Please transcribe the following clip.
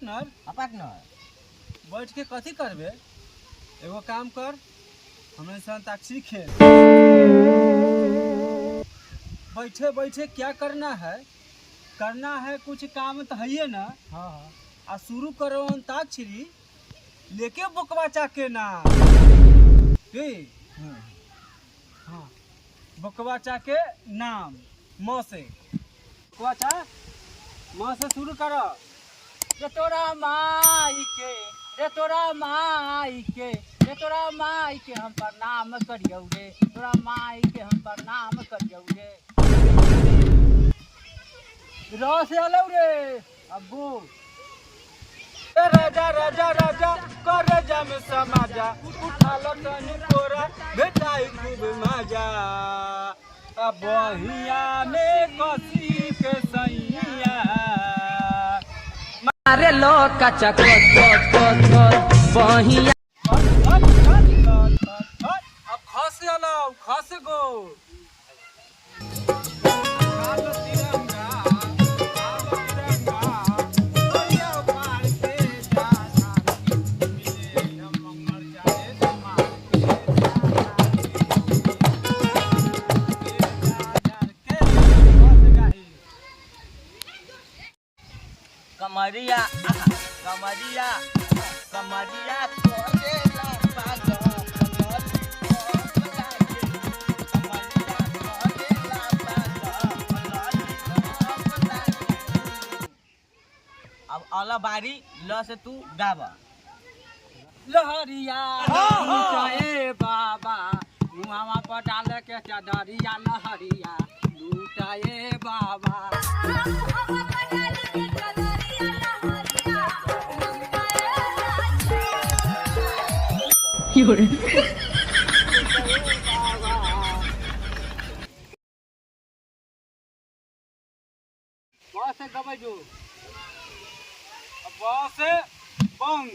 Partner बैठ के कथी करबे? एगो काम कर, हमें संताक्षी खेल। बैठे बैठे क्या करना है? करना है कुछ काम तो है ना। हाँ आ शुरू करो अंताक्षरी लेके बुकवाचा के नाम। हाँ, बुकवाचा के नाम म से बुकवाचा म से शुरू करो। रे तोरा माई के रे तोरा माई के हम प्रणाम करियौ रे, तोरा माई के हम प्रणाम करियौ रे। रस आलो रे अब्बू। राजा राजा राजा कर जम समाजा, उठा लो तनी कोरा भेटाई खूब मजा। अब बहिया में कसी के सैया मारे लो कच्चा बहिया। अब खस आलो खस गो। कमरिया कमरिया कमरिया तोरेला पागल अब अला बारी ल से तू गावा। लहरिया लूटाए बाबा मुहावा पर डाल के चदरिया, लहरिया लूटाए बाबा। बस गबजो, बस बंग।